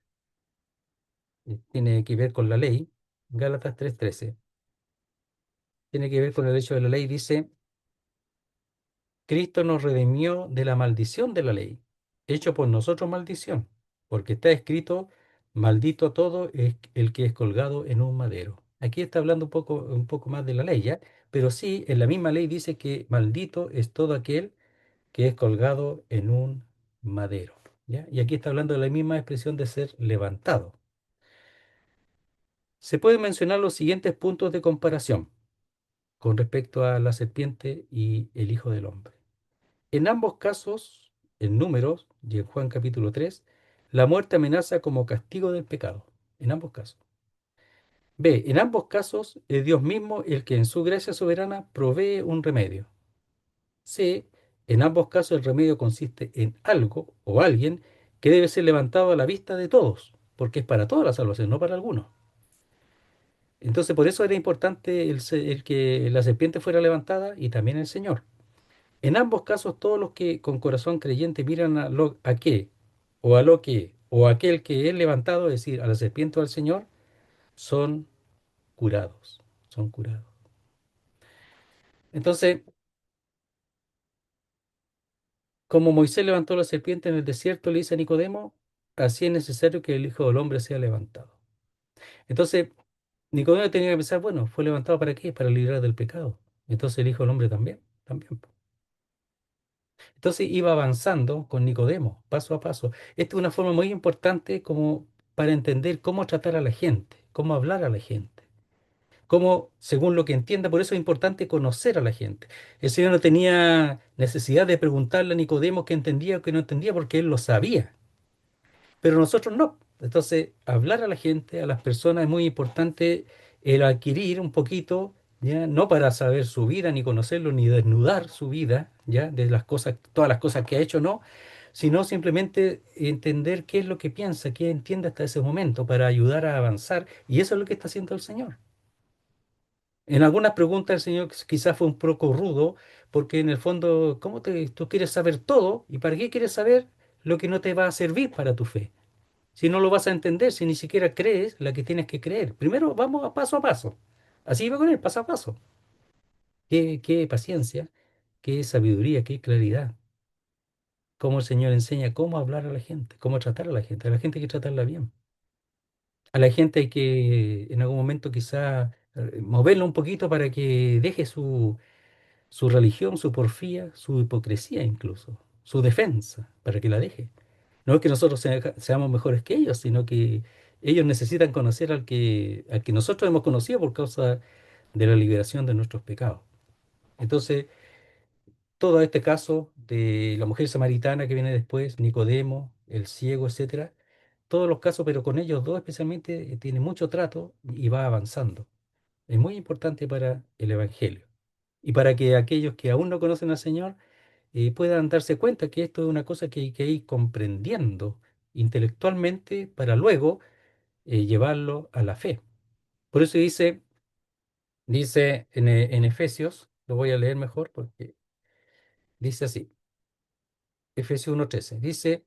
tiene que ver con la ley. Gálatas 3:13 tiene que ver con el hecho de la ley, dice, Cristo nos redimió de la maldición de la ley, hecho por nosotros maldición, porque está escrito, maldito todo es el que es colgado en un madero. Aquí está hablando un poco más de la ley, ¿ya? Pero sí, en la misma ley dice que maldito es todo aquel que es colgado en un madero, ¿ya? Y aquí está hablando de la misma expresión de ser levantado. Se pueden mencionar los siguientes puntos de comparación con respecto a la serpiente y el Hijo del Hombre. En ambos casos, en Números y en Juan capítulo 3, la muerte amenaza como castigo del pecado. En ambos casos. B. En ambos casos es Dios mismo el que en su gracia soberana provee un remedio. C. En ambos casos el remedio consiste en algo o alguien que debe ser levantado a la vista de todos, porque es para toda la salvación, no para algunos. Entonces, por eso era importante el que la serpiente fuera levantada y también el Señor. En ambos casos, todos los que con corazón creyente miran a qué, o a lo que, o a aquel que es levantado, es decir, a la serpiente o al Señor, son curados, son curados. Entonces, como Moisés levantó la serpiente en el desierto, le dice a Nicodemo, así es necesario que el Hijo del Hombre sea levantado. Entonces, Nicodemo tenía que pensar, bueno, ¿fue levantado para qué? Para librar del pecado. Entonces el Hijo del Hombre también, también. Entonces iba avanzando con Nicodemo, paso a paso. Esta es una forma muy importante como para entender cómo tratar a la gente, cómo hablar a la gente, cómo, según lo que entienda, por eso es importante conocer a la gente. El Señor no tenía necesidad de preguntarle a Nicodemo qué entendía o qué no entendía, porque él lo sabía, pero nosotros no. Entonces, hablar a la gente, a las personas, es muy importante el adquirir un poquito, ¿ya? No para saber su vida, ni conocerlo, ni desnudar su vida, ¿ya? De las cosas, todas las cosas que ha hecho, no, sino simplemente entender qué es lo que piensa, qué entiende hasta ese momento para ayudar a avanzar. Y eso es lo que está haciendo el Señor. En algunas preguntas el Señor quizás fue un poco rudo, porque en el fondo, tú quieres saber todo? ¿Y para qué quieres saber lo que no te va a servir para tu fe? Si no lo vas a entender, si ni siquiera crees la que tienes que creer. Primero vamos a paso a paso. Así va con él, paso a paso. Qué paciencia, qué sabiduría, qué claridad. Cómo el Señor enseña cómo hablar a la gente, cómo tratar a la gente. A la gente hay que tratarla bien. A la gente hay que en algún momento quizá moverla un poquito para que deje su religión, su porfía, su hipocresía incluso, su defensa, para que la deje. No es que nosotros seamos mejores que ellos, sino que ellos necesitan conocer al que nosotros hemos conocido por causa de la liberación de nuestros pecados. Entonces, todo este caso de la mujer samaritana que viene después, Nicodemo, el ciego, etcétera, todos los casos, pero con ellos dos especialmente, tiene mucho trato y va avanzando. Es muy importante para el Evangelio y para que aquellos que aún no conocen al Señor puedan darse cuenta que esto es una cosa que hay que ir comprendiendo intelectualmente para luego llevarlo a la fe. Por eso dice en Efesios, lo voy a leer mejor porque dice así, Efesios 1:13, dice,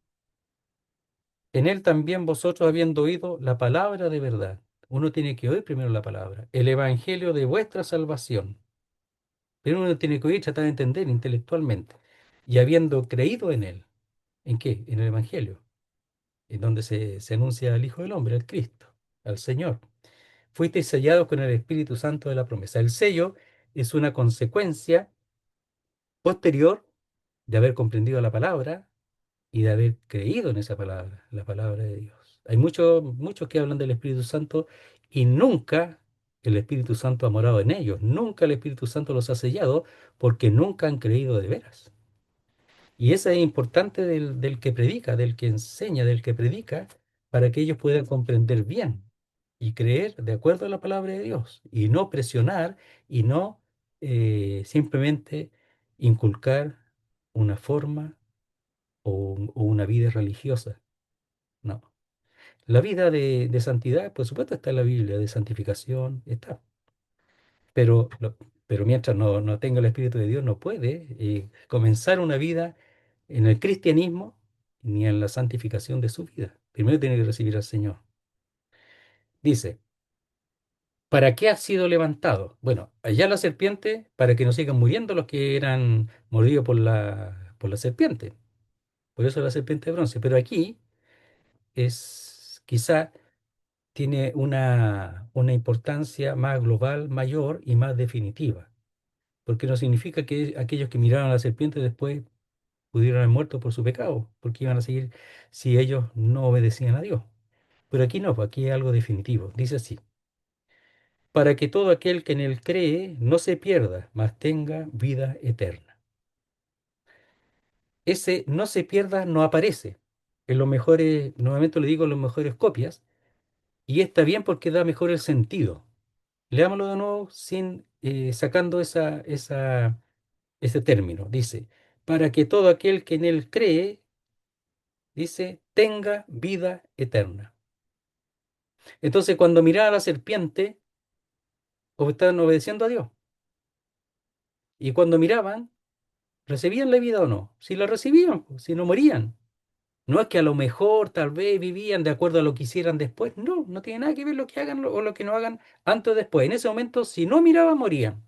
En él también vosotros habiendo oído la palabra de verdad. Uno tiene que oír primero la palabra, el evangelio de vuestra salvación. Pero uno tiene que oír, tratar de entender intelectualmente. Y habiendo creído en él, ¿en qué? En el evangelio, en donde se anuncia al Hijo del Hombre, al Cristo, al Señor. Fuisteis sellados con el Espíritu Santo de la promesa. El sello es una consecuencia posterior de haber comprendido la palabra y de haber creído en esa palabra, la palabra de Dios. Hay muchos que hablan del Espíritu Santo y nunca el Espíritu Santo ha morado en ellos, nunca el Espíritu Santo los ha sellado porque nunca han creído de veras. Y eso es importante del que predica, del que enseña, del que predica, para que ellos puedan comprender bien y creer de acuerdo a la palabra de Dios y no presionar y no simplemente inculcar una forma o una vida religiosa. No. La vida de santidad, por supuesto, está en la Biblia, de santificación, está. Pero, pero mientras no tenga el Espíritu de Dios, no puede comenzar una vida en el cristianismo ni en la santificación de su vida. Primero tiene que recibir al Señor. Dice, ¿para qué ha sido levantado? Bueno, allá la serpiente, para que no sigan muriendo los que eran mordidos por la serpiente. Por eso la serpiente de bronce. Pero aquí es quizá tiene una importancia más global, mayor y más definitiva, porque no significa que aquellos que miraron a la serpiente después pudieron haber muerto por su pecado, porque iban a seguir si ellos no obedecían a Dios. Pero aquí no, pues aquí es algo definitivo. Dice así, para que todo aquel que en él cree no se pierda, mas tenga vida eterna. Ese no se pierda no aparece en los mejores, nuevamente le digo, en los mejores copias, y está bien porque da mejor el sentido. Leámoslo de nuevo sin sacando ese término. Dice, para que todo aquel que en él cree, dice, tenga vida eterna. Entonces, cuando miraba a la serpiente, estaban obedeciendo a Dios. Y cuando miraban, ¿recibían la vida o no? Si la recibían, pues, si no morían. No es que a lo mejor tal vez vivían de acuerdo a lo que hicieran después. No, no tiene nada que ver lo que hagan o lo que no hagan antes o después. En ese momento, si no miraban, morían.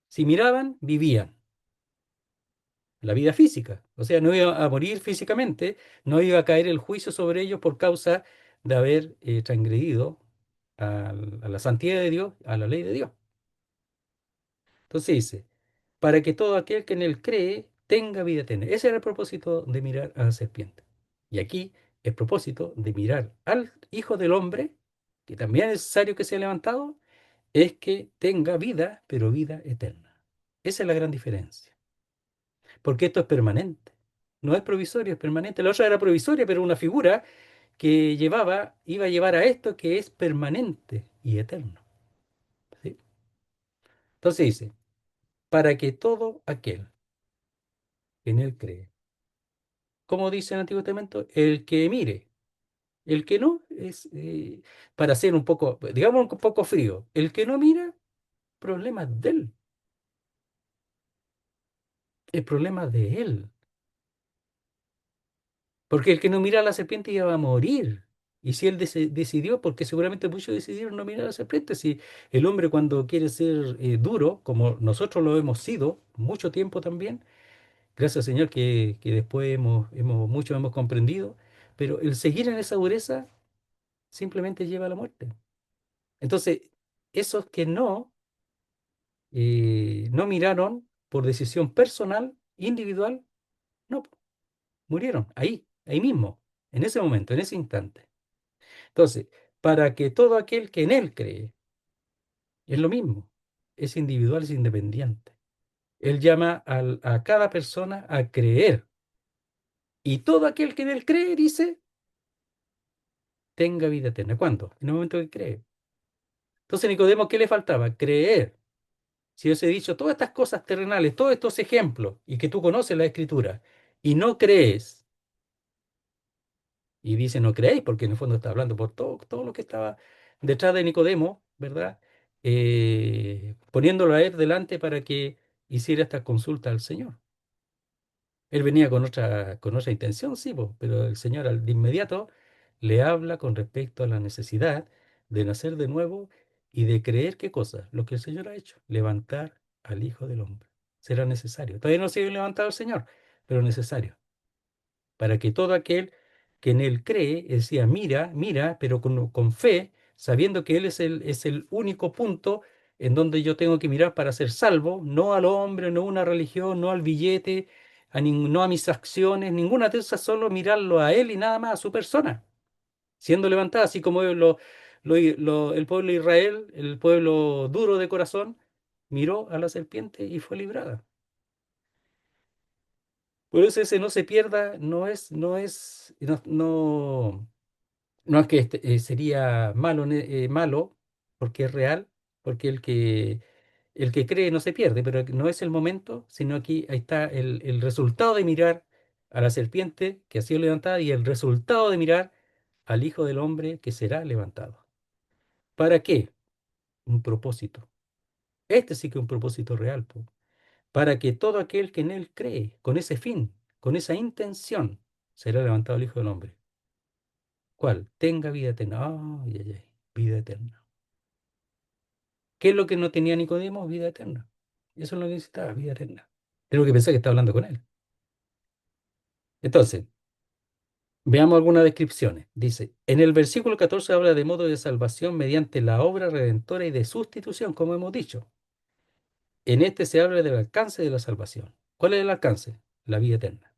Si miraban, vivían. La vida física. O sea, no iba a morir físicamente, no iba a caer el juicio sobre ellos por causa de haber transgredido a la santidad de Dios, a la ley de Dios. Entonces dice, para que todo aquel que en él cree tenga vida eterna. Ese era el propósito de mirar a la serpiente. Y aquí el propósito de mirar al Hijo del Hombre, que también es necesario que sea levantado, es que tenga vida, pero vida eterna. Esa es la gran diferencia. Porque esto es permanente. No es provisorio, es permanente. La otra era provisoria, pero una figura que iba a llevar a esto que es permanente y eterno. ¿Sí? Entonces dice, para que todo aquel que en él cree, como dice en el Antiguo Testamento, el que mire, el que no es, para ser un poco, digamos un poco frío, el que no mira, problema de él, el problema de él. Porque el que no mira a la serpiente ya va a morir. Y si él decidió, porque seguramente muchos decidieron no mirar a la serpiente, si el hombre cuando quiere ser duro, como nosotros lo hemos sido mucho tiempo también, gracias al Señor que después muchos hemos comprendido, pero el seguir en esa dureza simplemente lleva a la muerte. Entonces, esos que no miraron por decisión personal, individual, no, murieron ahí mismo, en ese momento, en ese instante. Entonces, para que todo aquel que en él cree, es lo mismo, es individual, es independiente. Él llama a cada persona a creer. Y todo aquel que en él cree, dice, tenga vida eterna. ¿Cuándo? En el momento que cree. Entonces, Nicodemo, ¿qué le faltaba? Creer. Si yo os he dicho todas estas cosas terrenales, todos estos ejemplos, y que tú conoces la Escritura, y no crees, y dice no creéis, porque en el fondo está hablando por todo lo que estaba detrás de Nicodemo, ¿verdad? Poniéndolo a él delante para que hiciera esta consulta al Señor. Él venía con otra intención, sí, po, pero el Señor de inmediato le habla con respecto a la necesidad de nacer de nuevo y de creer qué cosa, lo que el Señor ha hecho, levantar al Hijo del Hombre. Será necesario. Todavía no se ha levantado el Señor, pero necesario para que todo aquel que en Él cree, decía, mira, mira, pero con fe, sabiendo que Él es el único punto en donde yo tengo que mirar para ser salvo, no al hombre, no a una religión, no al billete, no a mis acciones, ninguna de esas, solo mirarlo a Él y nada más, a su persona, siendo levantada, así como el pueblo de Israel, el pueblo duro de corazón, miró a la serpiente y fue librada. Por eso ese no se pierda, no es que sería malo, malo, porque es real, porque el que cree no se pierde, pero no es el momento, sino aquí ahí está el resultado de mirar a la serpiente que ha sido levantada y el resultado de mirar al Hijo del Hombre que será levantado. ¿Para qué? Un propósito. Este sí que es un propósito real, po. Para que todo aquel que en él cree, con ese fin, con esa intención, será levantado el Hijo del Hombre. ¿Cuál? Tenga vida eterna. Ay, ay, ay, vida eterna. ¿Qué es lo que no tenía Nicodemo? Vida eterna. Eso es lo que necesitaba, vida eterna. Tengo que pensar que está hablando con él. Entonces, veamos algunas descripciones. Dice, en el versículo 14 habla de modo de salvación mediante la obra redentora y de sustitución, como hemos dicho. En este se habla del alcance de la salvación. ¿Cuál es el alcance? La vida eterna.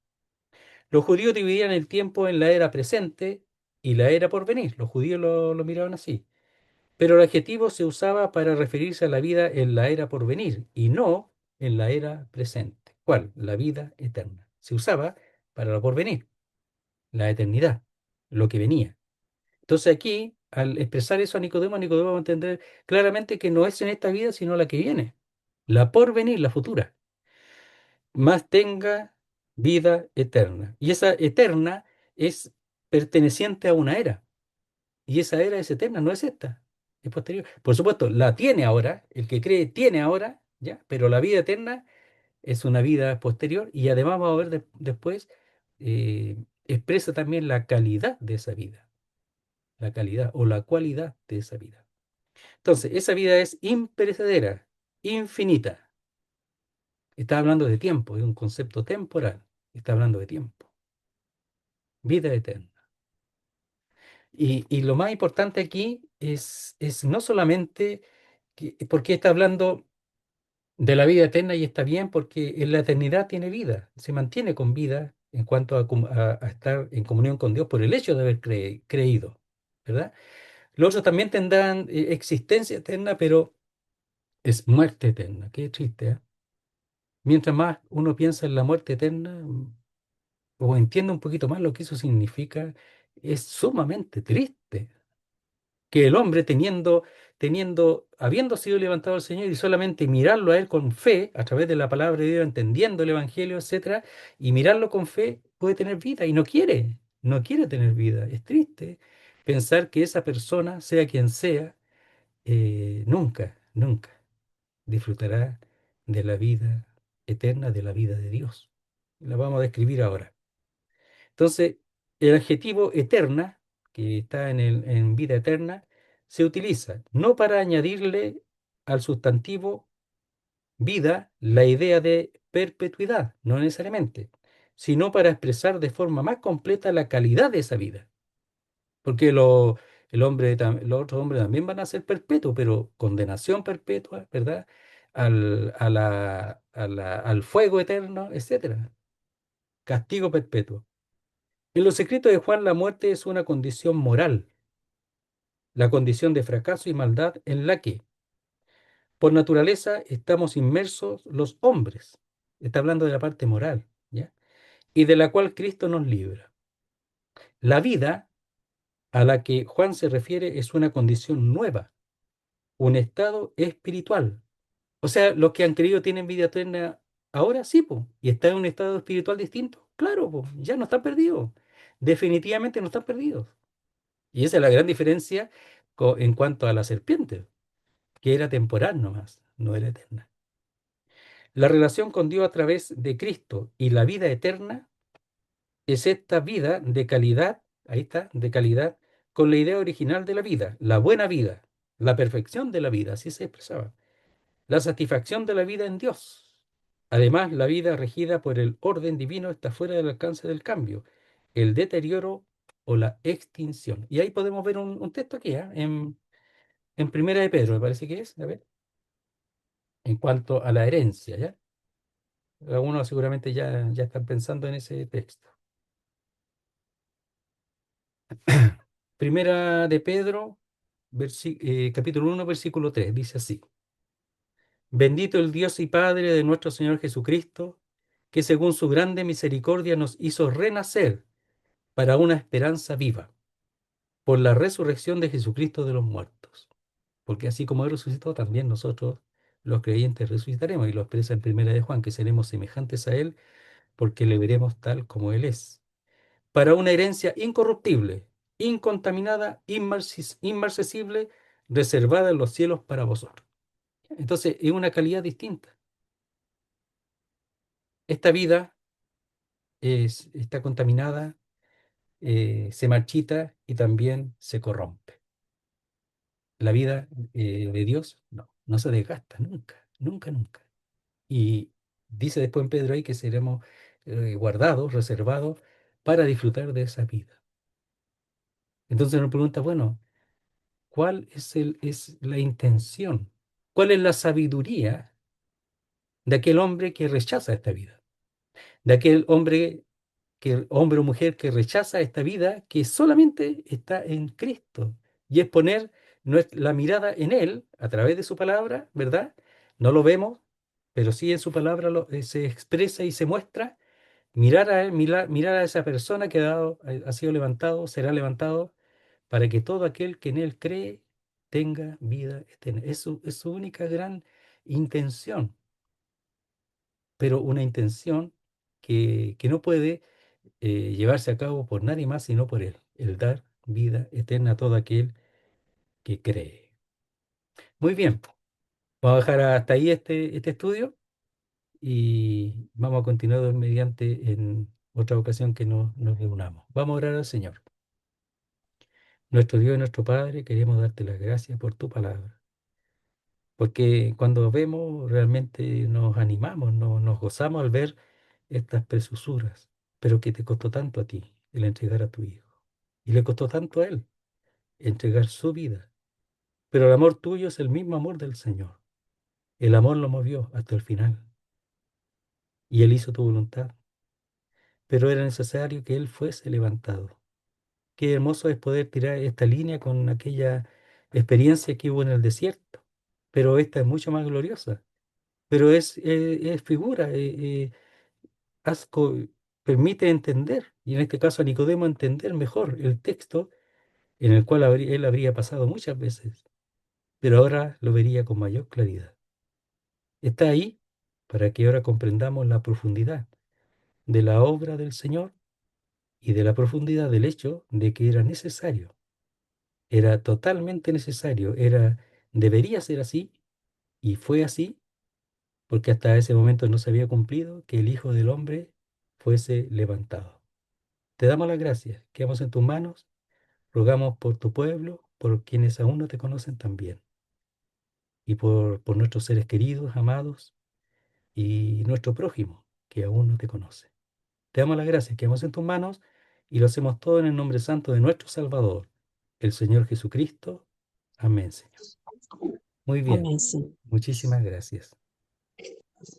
Los judíos dividían el tiempo en la era presente y la era por venir. Los judíos lo miraban así. Pero el adjetivo se usaba para referirse a la vida en la era por venir y no en la era presente. ¿Cuál? La vida eterna. Se usaba para lo por venir, la eternidad, lo que venía. Entonces aquí, al expresar eso a Nicodemo va a entender claramente que no es en esta vida, sino la que viene, la por venir, la futura. Más tenga vida eterna. Y esa eterna es perteneciente a una era. Y esa era es eterna, no es esta, es posterior. Por supuesto, la tiene ahora, el que cree tiene ahora, ¿ya? Pero la vida eterna es una vida posterior y además vamos a ver después, expresa también la calidad de esa vida, la calidad o la cualidad de esa vida. Entonces, esa vida es imperecedera, infinita. Está hablando de tiempo, es un concepto temporal, está hablando de tiempo, vida eterna. Y lo más importante aquí es no solamente porque está hablando de la vida eterna y está bien porque en la eternidad tiene vida, se mantiene con vida en cuanto a estar en comunión con Dios por el hecho de haber creído, ¿verdad? Los otros también tendrán existencia eterna, pero es muerte eterna, qué triste, ¿eh? Mientras más uno piensa en la muerte eterna o entiende un poquito más lo que eso significa, es sumamente triste. Que el hombre habiendo sido levantado al Señor y solamente mirarlo a Él con fe, a través de la palabra de Dios, entendiendo el Evangelio, etcétera, y mirarlo con fe, puede tener vida y no quiere tener vida. Es triste pensar que esa persona, sea quien sea, nunca, nunca disfrutará de la vida eterna, de la vida de Dios. La vamos a describir ahora. Entonces, el adjetivo eterna, que está en vida eterna, se utiliza no para añadirle al sustantivo vida la idea de perpetuidad, no necesariamente, sino para expresar de forma más completa la calidad de esa vida. Porque los otros hombres también van a ser perpetuos, pero condenación perpetua, ¿verdad? Al fuego eterno, etcétera. Castigo perpetuo. En los escritos de Juan, la muerte es una condición moral, la condición de fracaso y maldad en la que, por naturaleza, estamos inmersos los hombres. Está hablando de la parte moral, ¿ya? Y de la cual Cristo nos libra. La vida a la que Juan se refiere es una condición nueva, un estado espiritual. O sea, los que han creído tienen vida eterna ahora sí, po, y están en un estado espiritual distinto. Claro, po, ya no están perdidos. Definitivamente no están perdidos. Y esa es la gran diferencia en cuanto a la serpiente, que era temporal nomás, no era eterna. La relación con Dios a través de Cristo y la vida eterna es esta vida de calidad, ahí está, de calidad, con la idea original de la vida, la buena vida, la perfección de la vida, así se expresaba, la satisfacción de la vida en Dios. Además, la vida regida por el orden divino está fuera del alcance del cambio, el deterioro o la extinción. Y ahí podemos ver un texto aquí, ¿ah? En Primera de Pedro, me parece que es, a ver, en cuanto a la herencia, ¿ya? Algunos seguramente ya están pensando en ese texto. Primera de Pedro, capítulo 1, versículo 3 dice así. Bendito el Dios y Padre de nuestro Señor Jesucristo, que según su grande misericordia nos hizo renacer para una esperanza viva, por la resurrección de Jesucristo de los muertos. Porque así como Él resucitó, también nosotros, los creyentes, resucitaremos. Y lo expresa en Primera de Juan, que seremos semejantes a Él, porque le veremos tal como Él es. Para una herencia incorruptible, incontaminada, inmarcesible, reservada en los cielos para vosotros. Entonces, es una calidad distinta. Esta vida está contaminada, se marchita y también se corrompe. La vida de Dios no se desgasta nunca, nunca, nunca. Y dice después en Pedro ahí que seremos guardados, reservados para disfrutar de esa vida. Entonces nos pregunta, bueno, ¿cuál es la intención? ¿Cuál es la sabiduría de aquel hombre que rechaza esta vida? De aquel hombre o mujer que rechaza esta vida que solamente está en Cristo. Y es poner la mirada en Él a través de su palabra, ¿verdad? No lo vemos, pero sí en su palabra se expresa y se muestra. Mirar a Él, mirar a esa persona que ha sido levantado, será levantado, para que todo aquel que en Él cree tenga vida eterna. Es su única gran intención, pero una intención que no puede llevarse a cabo por nadie más sino por Él, el dar vida eterna a todo aquel que cree. Muy bien, vamos a dejar hasta ahí este estudio y vamos a continuar mediante en otra ocasión que nos reunamos. Vamos a orar al Señor. Nuestro Dios y nuestro Padre, queremos darte las gracias por tu palabra, porque cuando vemos realmente nos animamos, nos gozamos al ver estas presusuras, pero que te costó tanto a ti el entregar a tu Hijo, y le costó tanto a Él entregar su vida. Pero el amor tuyo es el mismo amor del Señor. El amor lo movió hasta el final y Él hizo tu voluntad. Pero era necesario que Él fuese levantado. Qué hermoso es poder tirar esta línea con aquella experiencia que hubo en el desierto. Pero esta es mucho más gloriosa. Pero es figura, asco, permite entender, y en este caso a Nicodemo entender mejor el texto en el cual él habría pasado muchas veces, pero ahora lo vería con mayor claridad. Está ahí para que ahora comprendamos la profundidad de la obra del Señor y de la profundidad del hecho de que era necesario, era totalmente necesario, debería ser así y fue así porque hasta ese momento no se había cumplido que el Hijo del Hombre fuese levantado. Te damos las gracias, quedamos en tus manos, rogamos por tu pueblo, por quienes aún no te conocen también, y por nuestros seres queridos, amados, y nuestro prójimo, que aún no te conoce. Te damos las gracias, quedamos en tus manos y lo hacemos todo en el nombre santo de nuestro Salvador, el Señor Jesucristo. Amén, Señor. Muy bien, Amén, sí. muchísimas gracias.